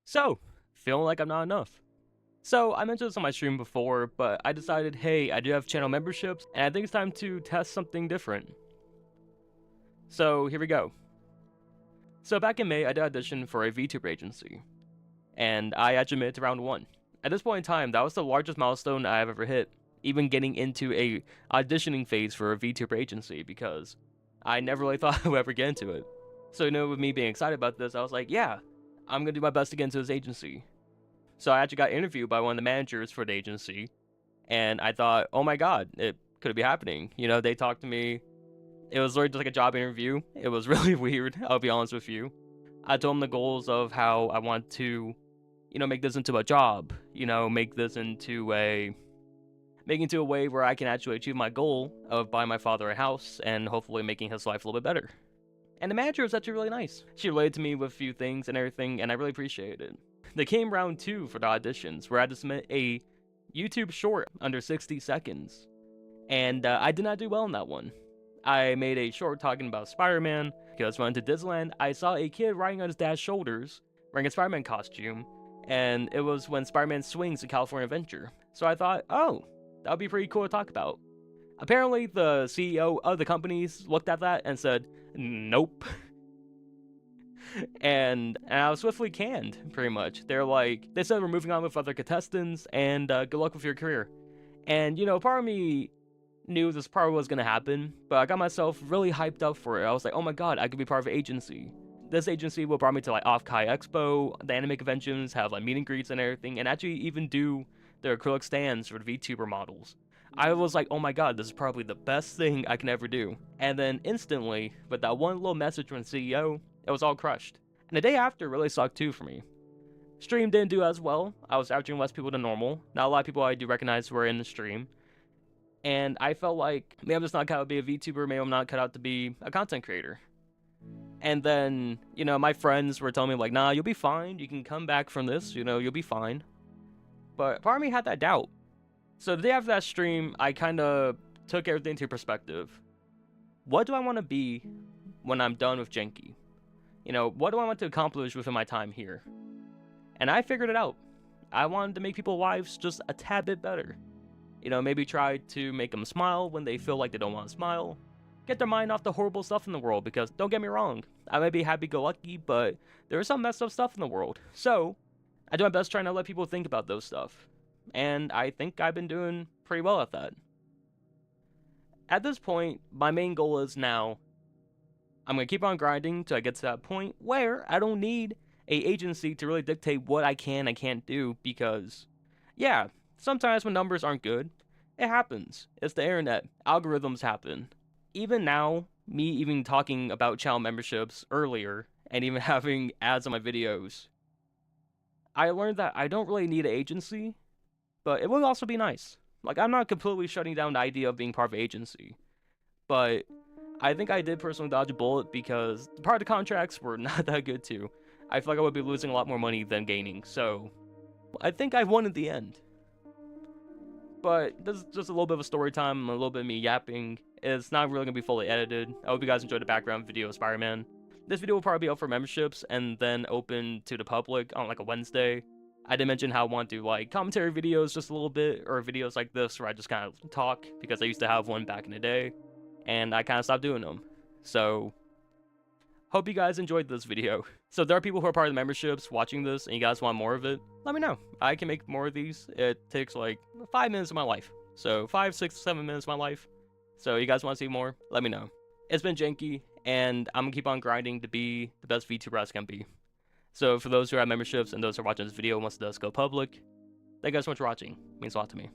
So, feeling like I'm not enough. So, I mentioned this on my stream before, but I decided, hey, I do have channel memberships, and I think it's time to test something different. So, here we go. So, back in May, I did audition for a VTuber agency, and I actually made it to round 1. At this point in time, that was the largest milestone I've ever hit, even getting into a auditioning phase for a VTuber agency, because I never really thought I would ever get into it. So, with me being excited about this, I was like, yeah, I'm gonna do my best to get into this agency. So I actually got interviewed by one of the managers for the agency, and I thought, oh my god, it could be happening. They talked to me. It was literally just like a job interview. It was really weird, I'll be honest with you. I told them the goals of how I want to, make this into a job, make into a way where I can actually achieve my goal of buying my father a house and hopefully making his life a little bit better. And the manager was actually really nice. She related to me with a few things and everything, and I really appreciated it. They came round 2 for the auditions, where I had to submit a YouTube short under 60 seconds. And I did not do well in that one. I made a short talking about Spider-Man, because when I went to Disneyland, I saw a kid riding on his dad's shoulders, wearing a Spider-Man costume, and it was when Spider-Man swings a California Adventure. So I thought, oh, that would be pretty cool to talk about. Apparently, the CEO of the companies looked at that and said, nope. and I was swiftly canned, pretty much. They said we're moving on with other contestants, and good luck with your career. And, part of me knew this probably was going to happen, but I got myself really hyped up for it. I was like, oh my god, I could be part of an agency. This agency will bring me to, Off-Kai Expo, the anime conventions, have, meet and greets and everything, and actually even do their acrylic stands for the VTuber models. I was like, oh my god, this is probably the best thing I can ever do. And then instantly, with that one little message from the CEO, it was all crushed. And the day after really sucked too for me. Stream didn't do as well. I was averaging less people than normal. Not a lot of people I do recognize were in the stream. And I felt like, maybe I'm just not cut out to be a VTuber, maybe I'm not cut out to be a content creator. And then, my friends were telling me, like, nah, you'll be fine. You can come back from this, you'll be fine. But part of me had that doubt. So the day after that stream, I kind of took everything into perspective. What do I want to be when I'm done with Jenky? What do I want to accomplish within my time here? And I figured it out. I wanted to make people's lives just a tad bit better. Maybe try to make them smile when they feel like they don't want to smile. Get their mind off the horrible stuff in the world, because don't get me wrong, I may be happy-go-lucky, but there is some messed up stuff in the world. So, I do my best trying to let people think about those stuff. And I think I've been doing pretty well at that. At this point, my main goal is now, I'm going to keep on grinding till I get to that point where I don't need a agency to really dictate what I can and can't do, because, yeah, sometimes when numbers aren't good, it happens. It's the internet. Algorithms happen. Even now, me even talking about channel memberships earlier, and even having ads on my videos, I learned that I don't really need an agency, but it would also be nice. I'm not completely shutting down the idea of being part of an agency, but I think I did personally dodge a bullet because part of the contracts were not that good too. I feel like I would be losing a lot more money than gaining, so I think I won in the end. But this is just a little bit of a story time, a little bit of me yapping. It's not really going to be fully edited. I hope you guys enjoyed the background video of Spider-Man. This video will probably be up for memberships and then open to the public on a Wednesday. I did mention how I want to do commentary videos just a little bit, or videos like this where I just kind of talk, because I used to have one back in the day, and I kind of stopped doing them. So, hope you guys enjoyed this video. So if there are people who are part of the memberships watching this and you guys want more of it, let me know. I can make more of these. It takes 5 minutes of my life. So 5, 6, 7 minutes of my life. So you guys want to see more? Let me know. It's been Jenky, and I'm going to keep on grinding to be the best VTuber I can be. So for those who have memberships and those who are watching this video once it does go public, thank you guys so much for watching. It means a lot to me.